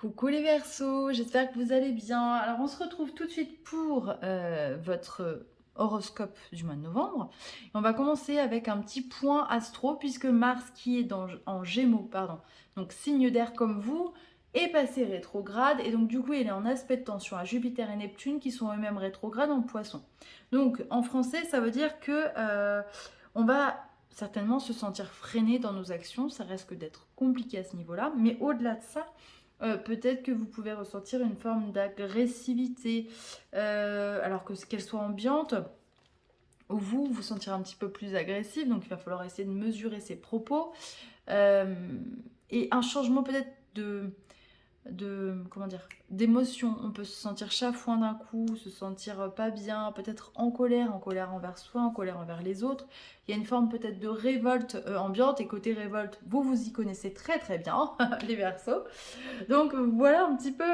Coucou les Verseaux, j'espère que vous allez bien. Alors on se retrouve tout de suite pour votre horoscope du mois de novembre. Et on va commencer avec un petit point astro puisque Mars qui est en Gémeaux, pardon, donc signe d'air comme vous, est passé rétrograde et donc du coup il est en aspect de tension à Jupiter et Neptune qui sont eux-mêmes rétrogrades en Poisson. Donc en français ça veut dire que on va certainement se sentir freiné dans nos actions, ça risque d'être compliqué à ce niveau-là, mais au-delà de ça, peut-être que vous pouvez ressentir une forme d'agressivité, alors que qu'elle soit ambiante, ou vous vous sentirez un petit peu plus agressif, donc il va falloir essayer de mesurer ses propos. Euh, et un changement peut-être comment dire, d'émotion. On peut se sentir chafouin d'un coup, se sentir pas bien, peut-être en colère envers soi, en colère envers les autres. Il y a une forme peut-être de révolte ambiante, et côté révolte, vous vous y connaissez très très bien, les Verseaux. Donc voilà un petit peu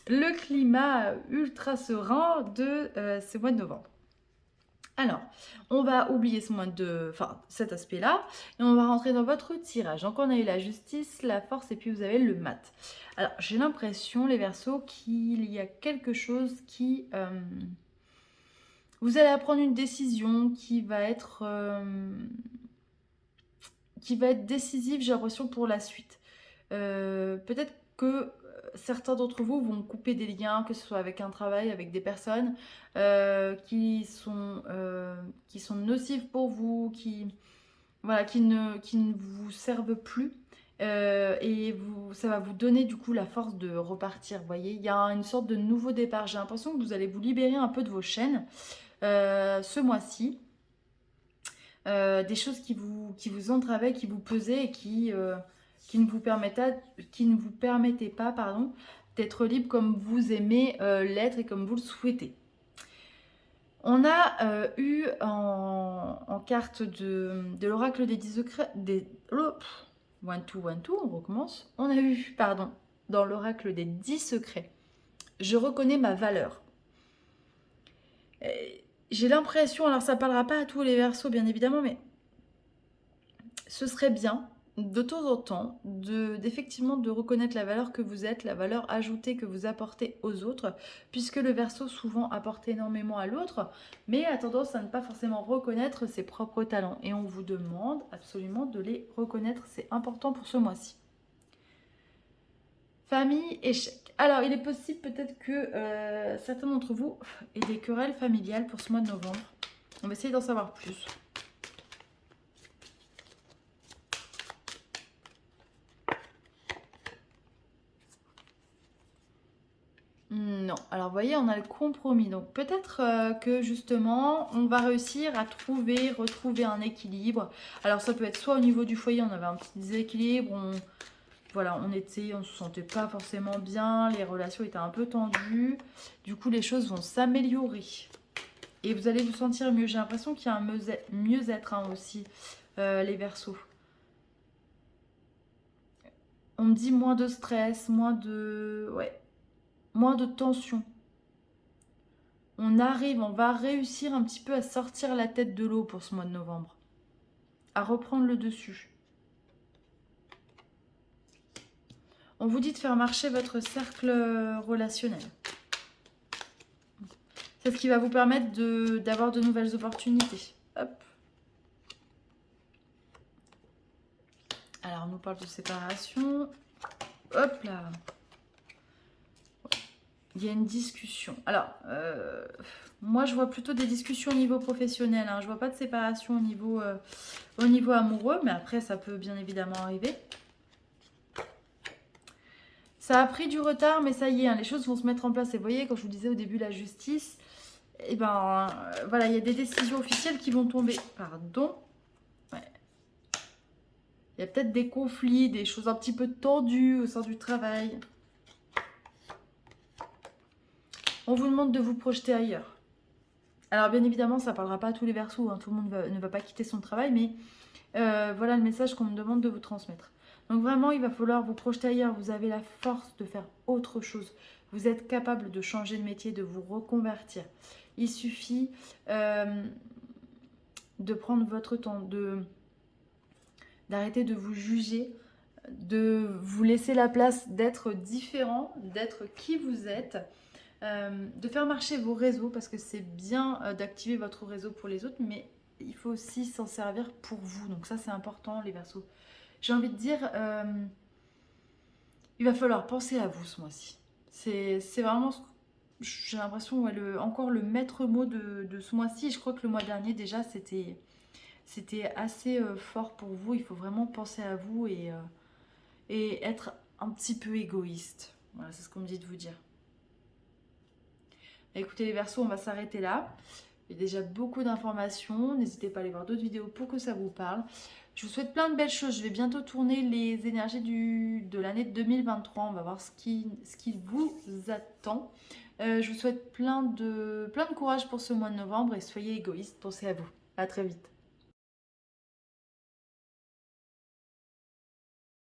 le climat ultra serein de ce mois de novembre. Alors, on va oublier cet aspect-là et on va rentrer dans votre tirage. Donc on a eu la justice, la force et puis vous avez le mat. Alors j'ai l'impression, les Verseaux, qu'il y a quelque chose qui... vous allez prendre une décision qui va être décisive, j'ai l'impression, pour la suite. Peut-être que certains d'entre vous vont couper des liens, que ce soit avec un travail, avec des personnes qui sont nocives pour vous, voilà, qui ne vous servent plus. Ça va vous donner du coup la force de repartir. Vous voyez, il y a une sorte de nouveau départ. J'ai l'impression que vous allez vous libérer un peu de vos chaînes ce mois-ci. Des choses qui vous entravaient, qui vous pesaient et qui ne vous permettaient pas, pardon, d'être libre comme vous aimez l'être et comme vous le souhaitez. On a eu en carte de l'oracle des 10 secrets, one, two, on recommence. On a eu, pardon, dans l'oracle des 10 secrets, je reconnais ma valeur. J'ai l'impression, alors ça parlera pas à tous les Verseaux bien évidemment, mais ce serait bien de temps en temps d'effectivement de reconnaître la valeur que vous êtes, la valeur ajoutée que vous apportez aux autres, puisque le Verseau souvent apporte énormément à l'autre, mais a tendance à ne pas forcément reconnaître ses propres talents. Et on vous demande absolument de les reconnaître, c'est important pour ce mois-ci. Famille, échec. Alors, il est possible peut-être que certains d'entre vous aient des querelles familiales pour ce mois de novembre. On va essayer d'en savoir plus. Non, alors vous voyez, on a le compromis. Donc peut-être que justement, on va réussir à retrouver un équilibre. Alors ça peut être soit au niveau du foyer, on avait un petit déséquilibre, voilà, on se sentait pas forcément bien, les relations étaient un peu tendues. Du coup, les choses vont s'améliorer. Et vous allez vous sentir mieux. J'ai l'impression qu'il y a un mieux-être aussi, les Verseaux. On me dit moins de stress, moins de tension. On va réussir un petit peu à sortir la tête de l'eau pour ce mois de novembre. À reprendre le dessus. On vous dit de faire marcher votre cercle relationnel. C'est ce qui va vous permettre d'avoir de nouvelles opportunités. Hop. Alors, on nous parle de séparation. Hop là. Il y a une discussion. Alors, moi, je vois plutôt des discussions au niveau professionnel. Hein. Je vois pas de séparation au niveau amoureux, mais après, ça peut bien évidemment arriver. Ça a pris du retard, mais ça y est, hein, les choses vont se mettre en place. Et vous voyez, quand je vous disais au début la justice, et ben voilà, il y a des décisions officielles qui vont tomber. Pardon. Ouais. Il y a peut-être des conflits, des choses un petit peu tendues au sein du travail. On vous demande de vous projeter ailleurs. Alors bien évidemment, ça ne parlera pas à tous les Verseaux, hein, tout le monde ne va pas quitter son travail, mais voilà le message qu'on me demande de vous transmettre. Donc vraiment, il va falloir vous projeter ailleurs. Vous avez la force de faire autre chose. Vous êtes capable de changer de métier, de vous reconvertir. Il suffit de prendre votre temps, d'arrêter de vous juger de vous laisser la place d'être différent, d'être qui vous êtes, de faire marcher vos réseaux parce que c'est bien d'activer votre réseau pour les autres, mais il faut aussi s'en servir pour vous. Donc ça c'est important les Verseaux. J'ai envie de dire, il va falloir penser à vous ce mois-ci. C'est vraiment, j'ai l'impression, ouais, encore le maître mot de ce mois-ci. Je crois que le mois dernier déjà c'était assez fort pour vous. Il faut vraiment penser à vous et être un petit peu égoïste. Voilà, c'est ce qu'on me dit de vous dire. Écoutez les Verseaux, on va s'arrêter là. Il y a déjà beaucoup d'informations. N'hésitez pas à aller voir d'autres vidéos pour que ça vous parle. Je vous souhaite plein de belles choses. Je vais bientôt tourner les énergies de l'année 2023. On va voir ce qui vous attend. Je vous souhaite plein de courage pour ce mois de novembre et soyez égoïstes. Pensez à vous. À très vite.